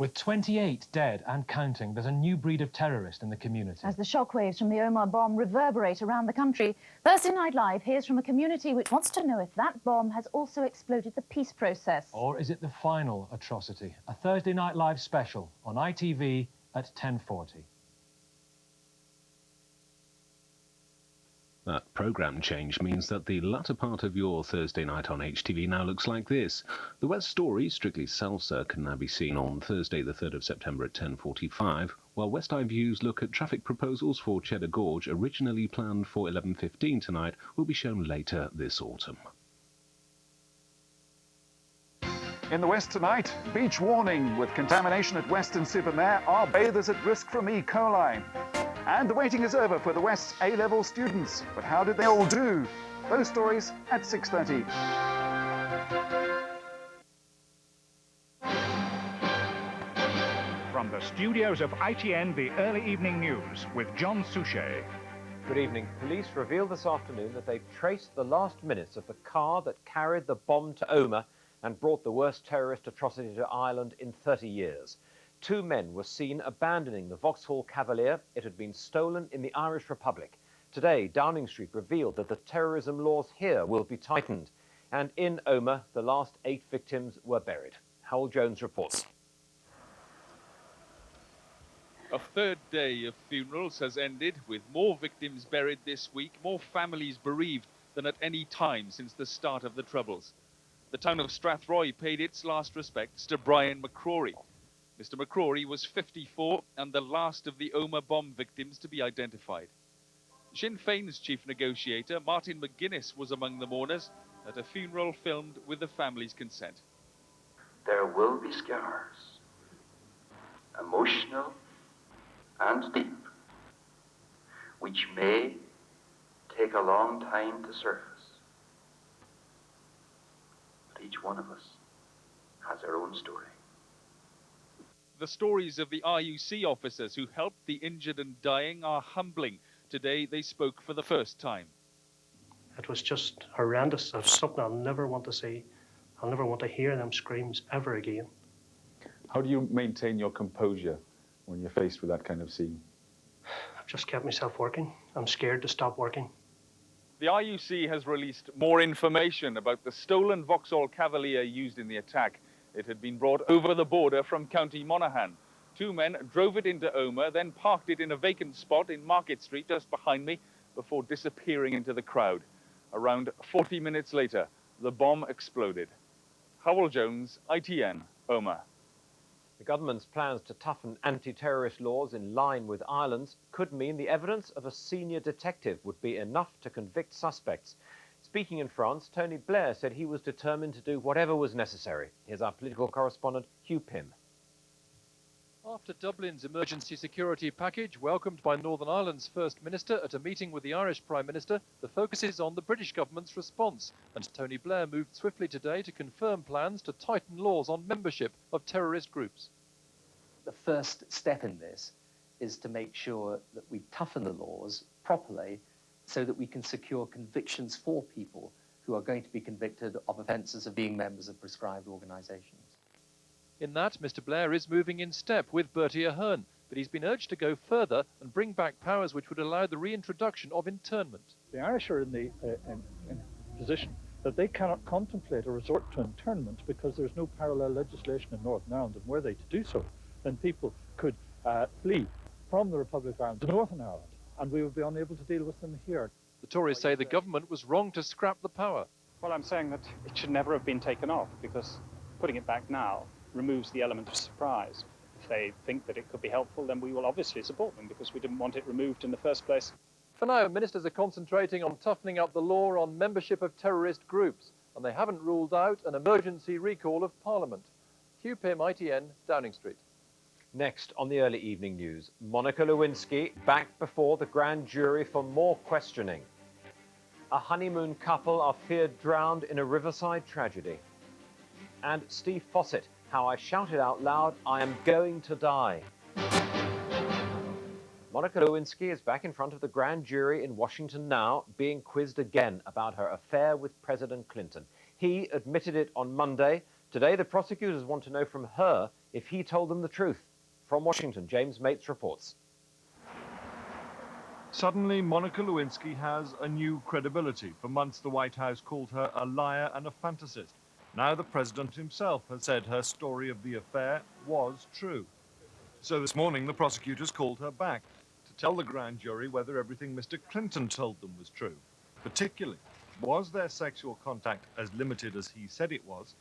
With 28 dead and counting, there's a new breed of terrorist in the community. As the shockwaves from the Omagh bomb reverberate around the country, Thursday Night Live hears from a community which wants to know if that bomb has also exploded the peace process. Or is it the final atrocity? A Thursday Night Live special on ITV at 10:40. That programme change means that the latter part of your Thursday night on HTV now looks like this. The West Story, strictly Salsa, can now be seen on Thursday the 3rd of September at 10:45, while West Eye Views look at traffic proposals for Cheddar Gorge, originally planned for 11:15 tonight, will be shown later this autumn. In the West tonight, beach warning with contamination at Weston-super-Mare. Are bathers at risk from E. coli? And the waiting is over for the West's A-level students. But how did they all do? Those stories at 6:30. From the studios of ITN, the early evening news with John Suchet. Good evening. Police revealed this afternoon that they've traced the last minutes of the car that carried the bomb to Omagh and brought the worst terrorist atrocity to Ireland in 30 years. 2 men were seen abandoning the Vauxhall Cavalier. It had been stolen in the Irish Republic. Today, Downing Street revealed that the terrorism laws here will be tightened. And in Omagh, the last 8 victims were buried. Hywel Jones reports. A third day of funerals has ended, with more victims buried this week, more families bereaved than at any time since the start of the Troubles. The town of Strathroy paid its last respects to Brian McCrory. Mr. McCrory was 54 and the last of the Omagh bomb victims to be identified. Sinn Féin's chief negotiator, Martin McGuinness, was among the mourners at a funeral filmed with the family's consent. There will be scars, emotional and deep, which may take a long time to surface. But each one of us has our own story. The stories of the RUC officers who helped the injured and dying are humbling. Today they spoke for the first time. It was just horrendous. It's something I'll never want to see. I'll never want to hear them screams ever again. How do you maintain your composure when you're faced with that kind of scene? I've just kept myself working. I'm scared to stop working. The RUC has released more information about the stolen Vauxhall Cavalier used in the attack. It had been brought over the border from County Moynihan. 2 men drove it into Omagh, then parked it in a vacant spot in Market Street just behind me before disappearing into the crowd. Around 40 minutes later, the bomb exploded. Hywel Jones, ITN, Omagh. The government's plans to toughen anti-terrorist laws in line with Ireland's could mean the evidence of a senior detective would be enough to convict suspects. Speaking in France, Tony Blair said he was determined to do whatever was necessary. Here's our political correspondent, Hugh Pym. After Dublin's emergency security package, welcomed by Northern Ireland's First Minister at a meeting with the Irish Prime Minister, the focus is on the British government's response, and Tony Blair moved swiftly today to confirm plans to tighten laws on membership of terrorist groups. The first step in this is to make sure that we toughen the laws properly so that we can secure convictions for people who are going to be convicted of offences of being members of prescribed organisations. In that, Mr Blair is moving in step with Bertie Ahern, but he's been urged to go further and bring back powers which would allow the reintroduction of internment. The Irish are in the position that they cannot contemplate a resort to internment because there's no parallel legislation in Northern Ireland, and were they to do so, then people could flee from the Republic of Ireland to Northern Ireland, and we would be unable to deal with them here. The Tories say the government was wrong to scrap the power. Well, I'm saying that it should never have been taken off, because putting it back now removes the element of surprise. If they think that it could be helpful, then we will obviously support them, because we didn't want it removed in the first place. For now, ministers are concentrating on toughening up the law on membership of terrorist groups, and they haven't ruled out an emergency recall of Parliament. Hugh Pym, ITN, Downing Street. Next on the early evening news, Monica Lewinsky back before the grand jury for more questioning. A honeymoon couple are feared drowned in a riverside tragedy. And Steve Fossett, how I shouted out loud, I am going to die. Monica Lewinsky is back in front of the grand jury in Washington now, being quizzed again about her affair with President Clinton. He admitted it on Monday. Today, the prosecutors want to know from her if he told them the truth. From Washington, James Mates reports. Suddenly, Monica Lewinsky has a new credibility. For months, the White House called her a liar and a fantasist. Now the president himself has said her story of the affair was true. So this morning, the prosecutors called her back to tell the grand jury whether everything Mr. Clinton told them was true. Particularly, was their sexual contact as limited as he said it was?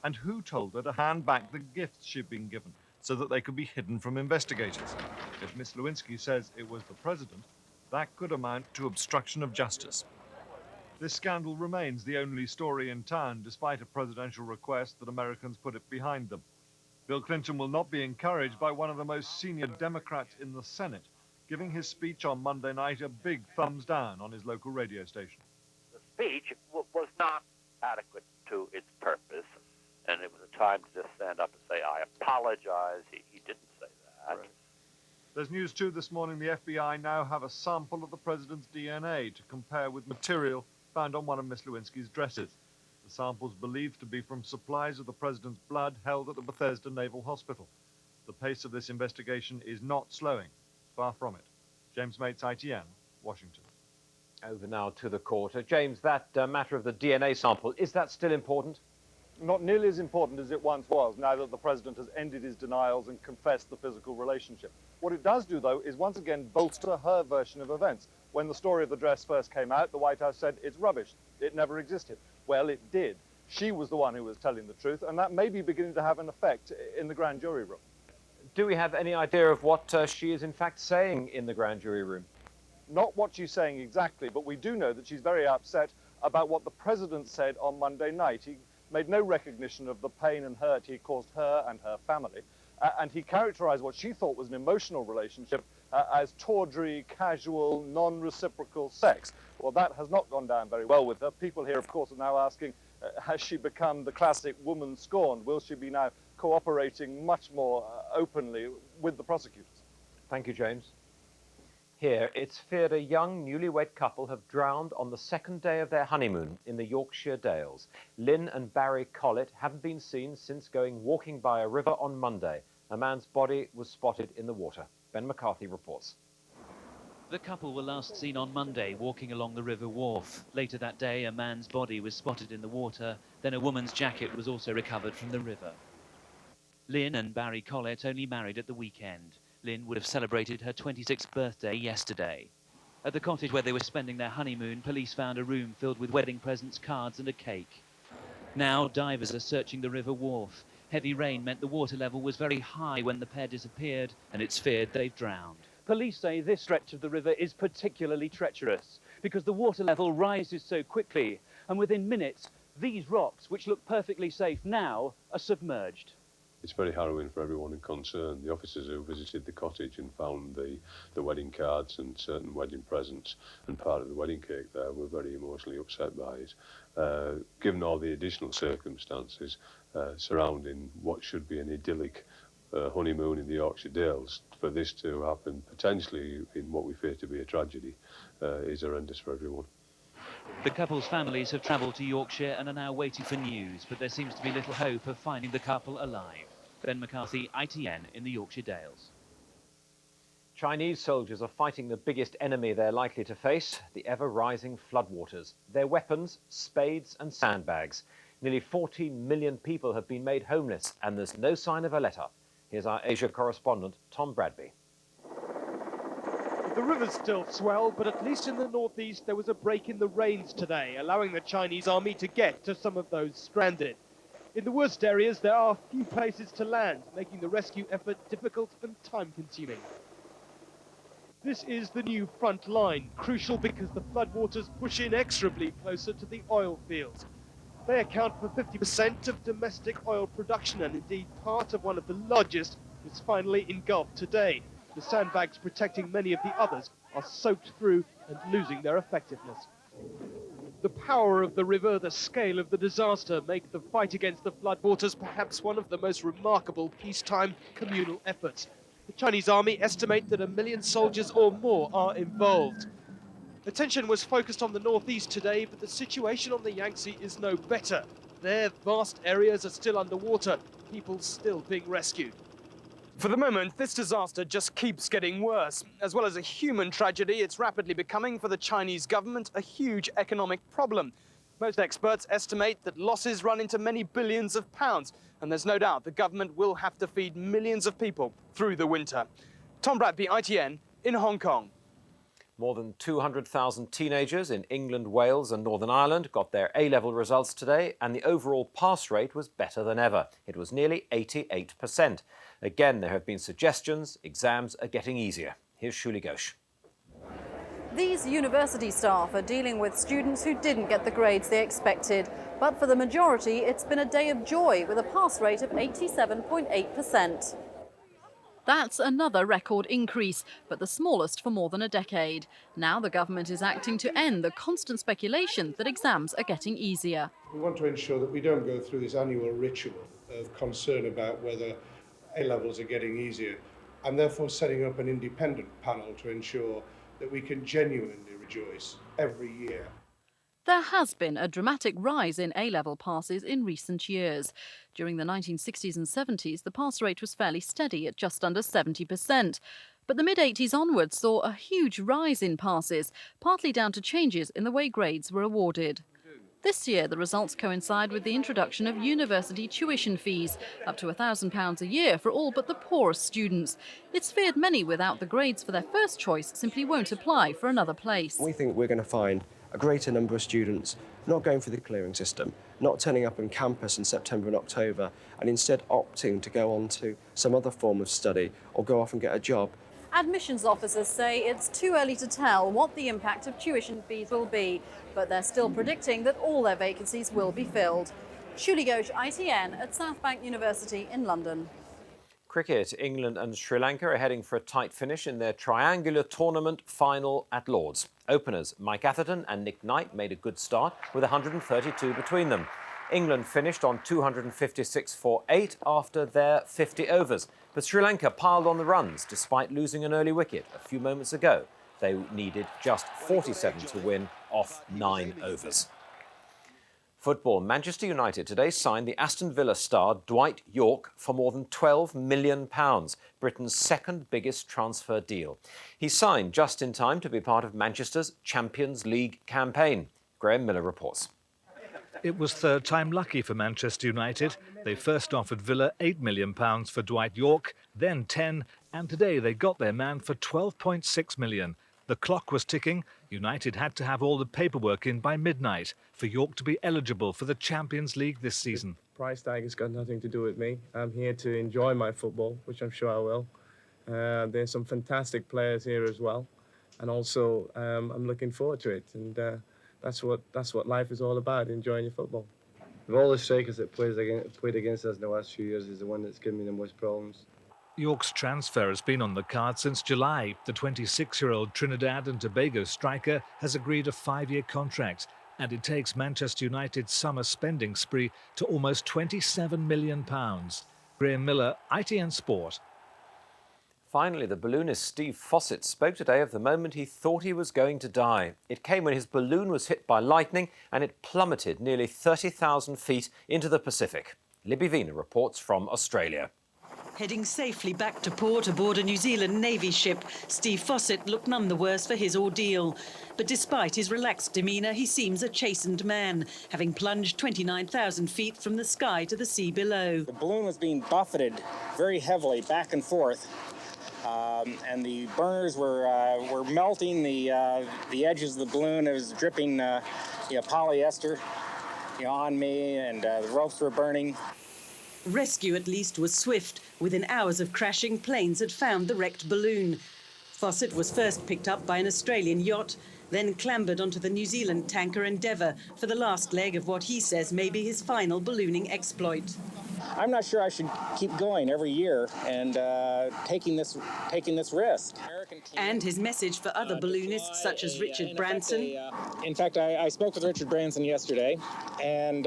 And who told her to hand back the gifts she'd been given so that they could be hidden from investigators? If Miss Lewinsky says it was the president, that could amount to obstruction of justice. This scandal remains the only story in town, despite a presidential request that Americans put it behind them. Bill Clinton will not be encouraged by one of the most senior Democrats in the Senate, giving his speech on Monday night a big thumbs down on his local radio station. The speech was not adequate to its purpose, and it was a time to just stand up and say, I apologize. He didn't say that. Right. There's news too this morning. The FBI now have a sample of the president's DNA to compare with material found on one of Miss Lewinsky's dresses. The sample's believed to be from supplies of the president's blood held at the Bethesda Naval Hospital. The pace of this investigation is not slowing. Far from it. James Mates, ITN, Washington. Over now to the court. James, that matter of the DNA sample, is that still important? Not nearly as important as it once was, now that the president has ended his denials and confessed the physical relationship. What it does do, though, is once again bolster her version of events. When the story of the dress first came out, the White House said it's rubbish. It never existed. Well, it did. She was the one who was telling the truth, and that may be beginning to have an effect in the grand jury room. Do we have any idea of what she is in fact saying in the grand jury room? Not what she's saying exactly, but we do know that she's very upset about what the president said on Monday night. He made no recognition of the pain and hurt he caused her and her family, and he characterized what she thought was an emotional relationship as tawdry, casual, non-reciprocal sex. Well, that has not gone down very well with her. People here, of course, are now asking, has she become the classic woman scorned? Will she be now cooperating much more openly with the prosecutors? Thank you, James. Here, it's feared a young newlywed couple have drowned on the second day of their honeymoon in the Yorkshire Dales. Lynn and Barry Collett haven't been seen since going walking by a river on Monday. A man's body was spotted in the water. Ben McCarthy reports. The couple were last seen on Monday walking along the river wharf. Later that day, a man's body was spotted in the water. Then a woman's jacket was also recovered from the river. Lynn and Barry Collett only married at the weekend. Lynn would have celebrated her 26th birthday yesterday. At the cottage where they were spending their honeymoon, police found a room filled with wedding presents, cards and a cake. Now divers are searching the river wharf. Heavy rain meant the water level was very high when the pair disappeared, and it's feared they've drowned. Police say this stretch of the river is particularly treacherous because the water level rises so quickly, and within minutes, these rocks, which look perfectly safe now, are submerged. It's very harrowing for everyone concerned. The officers who visited the cottage and found the wedding cards and certain wedding presents and part of the wedding cake there were very emotionally upset by it. Given all the additional circumstances surrounding what should be an idyllic honeymoon in the Yorkshire Dales, for this to happen potentially in what we fear to be a tragedy is horrendous for everyone. The couple's families have travelled to Yorkshire and are now waiting for news, but there seems to be little hope of finding the couple alive. Ben McCarthy, ITN, in the Yorkshire Dales. Chinese soldiers are fighting the biggest enemy they're likely to face, the ever-rising floodwaters. Their weapons, spades and sandbags. Nearly 14 million people have been made homeless, and there's no sign of a let-up. Here's our Asia correspondent, Tom Bradby. The rivers still swell, but at least in the northeast there was a break in the rains today, allowing the Chinese army to get to some of those stranded. In the worst areas, there are few places to land, making the rescue effort difficult and time-consuming. This is the new front line, crucial because the floodwaters push inexorably closer to the oil fields. They account for 50% of domestic oil production, and indeed part of one of the largest was finally engulfed today. The sandbags protecting many of the others are soaked through and losing their effectiveness. The power of the river, the scale of the disaster, make the fight against the floodwaters perhaps one of the most remarkable peacetime communal efforts. The Chinese army estimate that 1 million soldiers or more are involved. Attention was focused on the northeast today, but the situation on the Yangtze is no better. There, vast areas are still underwater, people still being rescued. For the moment, this disaster just keeps getting worse. As well as a human tragedy, it's rapidly becoming, for the Chinese government, a huge economic problem. Most experts estimate that losses run into many billions of pounds, and there's no doubt the government will have to feed millions of people through the winter. Tom Bradby, ITN, in Hong Kong. More than 200,000 teenagers in England, Wales and Northern Ireland got their A-level results today, and the overall pass rate was better than ever. It was nearly 88%. Again, there have been suggestions exams are getting easier. Here's Shuli Ghosh. These university staff are dealing with students who didn't get the grades they expected. But for the majority, it's been a day of joy with a pass rate of 87.8%. That's another record increase, but the smallest for more than a decade. Now the government is acting to end the constant speculation that exams are getting easier. We want to ensure that we don't go through this annual ritual of concern about whether A-levels are getting easier, and therefore setting up an independent panel to ensure that we can genuinely rejoice every year. There has been a dramatic rise in A-level passes in recent years. During the 1960s and 70s, the pass rate was fairly steady at just under 70%. But the mid-80s onwards saw a huge rise in passes, partly down to changes in the way grades were awarded. This year, the results coincide with the introduction of university tuition fees, up to £1,000 a year for all but the poorest students. It's feared many without the grades for their first choice simply won't apply for another place. We think we're going to find a greater number of students not going through the clearing system, not turning up on campus in September and October, and instead opting to go on to some other form of study or go off and get a job. Admissions officers say it's too early to tell what the impact of tuition fees will be, but they're still predicting that all their vacancies will be filled. Shuli Ghosh, ITN at South Bank University in London. Cricket, England and Sri Lanka are heading for a tight finish in their triangular tournament final at Lord's. Openers Mike Atherton and Nick Knight made a good start with 132 between them. England finished on 256 for 8 after their 50 overs. But Sri Lanka piled on the runs despite losing an early wicket a few moments ago. They needed just 47 to win off 9 overs. Football. Manchester United today signed the Aston Villa star Dwight Yorke for more than £12 million, Britain's second biggest transfer deal. He signed just in time to be part of Manchester's Champions League campaign. Graham Miller reports. It was third time lucky for Manchester United. They first offered Villa £8 million for Dwight Yorke, then 10, and today they got their man for £12.6 million. The clock was ticking. United had to have all the paperwork in by midnight for Yorke to be eligible for the Champions League this season. Price tag has got nothing to do with me. I'm here to enjoy my football, which I'm sure I will. There's some fantastic players here as well, and also I'm looking forward to it. And that's what life is all about, enjoying your football. Of all the strikers that played against us in the last few years, is the one that's given me the most problems. Yorke's transfer has been on the card since July. The 26-year-old Trinidad and Tobago striker has agreed a 5-year contract, and it takes Manchester United's summer spending spree to almost £27 million. Graham Miller, ITN Sport. Finally, the balloonist Steve Fossett spoke today of the moment he thought he was going to die. It came when his balloon was hit by lightning and it plummeted nearly 30,000 feet into the Pacific. Libby Vina reports from Australia. Heading safely back to port aboard a New Zealand Navy ship, Steve Fossett looked none the worse for his ordeal. But despite his relaxed demeanour, he seems a chastened man, having plunged 29,000 feet from the sky to the sea below. The balloon was being buffeted very heavily back and forth, and the burners were melting the edges of the balloon. It was dripping polyester on me, and the ropes were burning. Rescue, at least, was swift. Within hours of crashing, planes had found the wrecked balloon. Fossett was first picked up by an Australian yacht, then clambered onto the New Zealand tanker Endeavour for the last leg of what he says may be his final ballooning exploit. I'm not sure I should keep going every year and taking this risk. And his message for other balloonists such as Richard Branson. In fact, I spoke with Richard Branson yesterday, and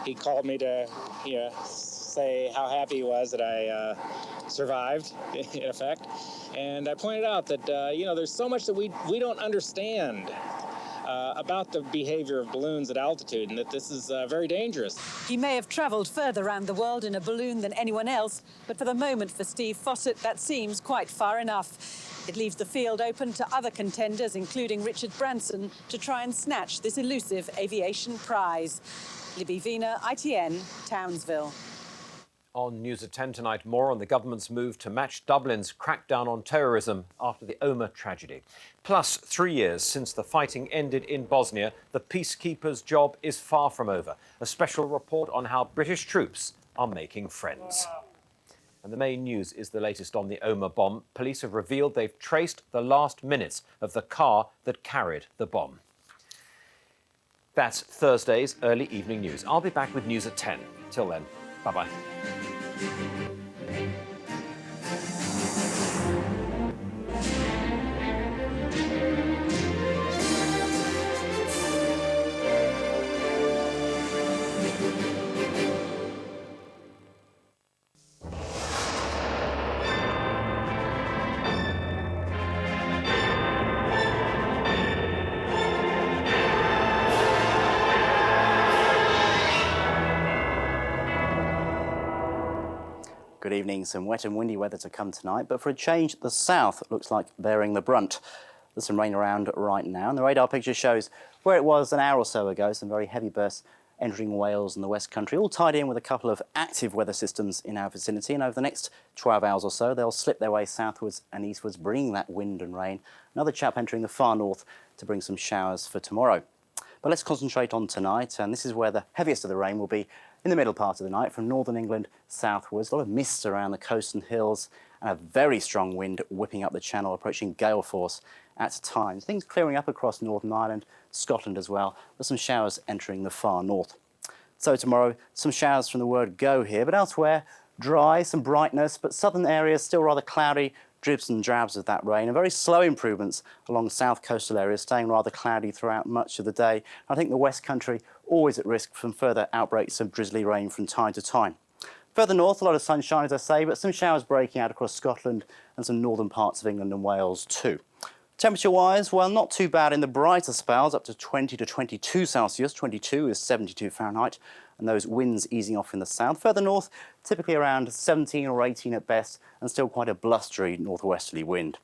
he called me to say how happy he was that I survived, in effect. And I pointed out that, there's so much that we don't understand about the behavior of balloons at altitude and that this is very dangerous. He may have travelled further around the world in a balloon than anyone else, but for the moment for Steve Fossett, that seems quite far enough. It leaves the field open to other contenders, including Richard Branson, to try and snatch this elusive aviation prize. Libby Wiener, ITN, Townsville. On News at 10 tonight, more on the government's move to match Dublin's crackdown on terrorism after the Omagh tragedy. Plus, 3 years since the fighting ended in Bosnia, the peacekeepers' job is far from over. A special report on how British troops are making friends. And the main news is the latest on the Omagh bomb. Police have revealed they've traced the last minutes of the car that carried the bomb. That's Thursday's early evening news. I'll be back with news at 10. Till then, bye-bye. Good evening. Some wet and windy weather to come tonight, but for a change, the south looks like bearing the brunt. There's some rain around right now, and the radar picture shows where it was an hour or so ago, some very heavy bursts entering Wales and the West Country, all tied in with a couple of active weather systems in our vicinity, and over the next 12 hours or so, they'll slip their way southwards and eastwards, bringing that wind and rain. Another chap entering the far north to bring some showers for tomorrow. But let's concentrate on tonight, and this is where the heaviest of the rain will be in the middle part of the night from northern England southwards. A lot of mist around the coast and hills and a very strong wind whipping up the channel, approaching gale force at times. Things clearing up across Northern Ireland, Scotland as well, with some showers entering the far north. So tomorrow, some showers from the word go here, but elsewhere, dry, some brightness, but southern areas still rather cloudy, dribs and drabs of that rain, and very slow improvements along south coastal areas, staying rather cloudy throughout much of the day. I think the West Country always at risk from further outbreaks of drizzly rain from time to time. Further north, a lot of sunshine, as I say, but some showers breaking out across Scotland and some northern parts of England and Wales too. Temperature-wise, well, not too bad in the brighter spells, up to 20 to 22 Celsius. 22 is 72 Fahrenheit, and those winds easing off in the south. Further north, typically around 17 or 18 at best, and still quite a blustery northwesterly wind.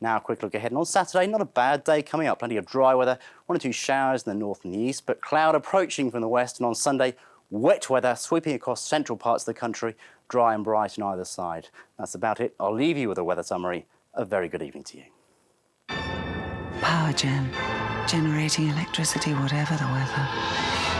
Now a quick look ahead, and on Saturday, not a bad day coming up. Plenty of dry weather, 1 or 2 showers in the north and the east, but cloud approaching from the west, and on Sunday, wet weather sweeping across central parts of the country, dry and bright on either side. That's about it. I'll leave you with a weather summary. A very good evening to you. Power Gen, generating electricity whatever the weather.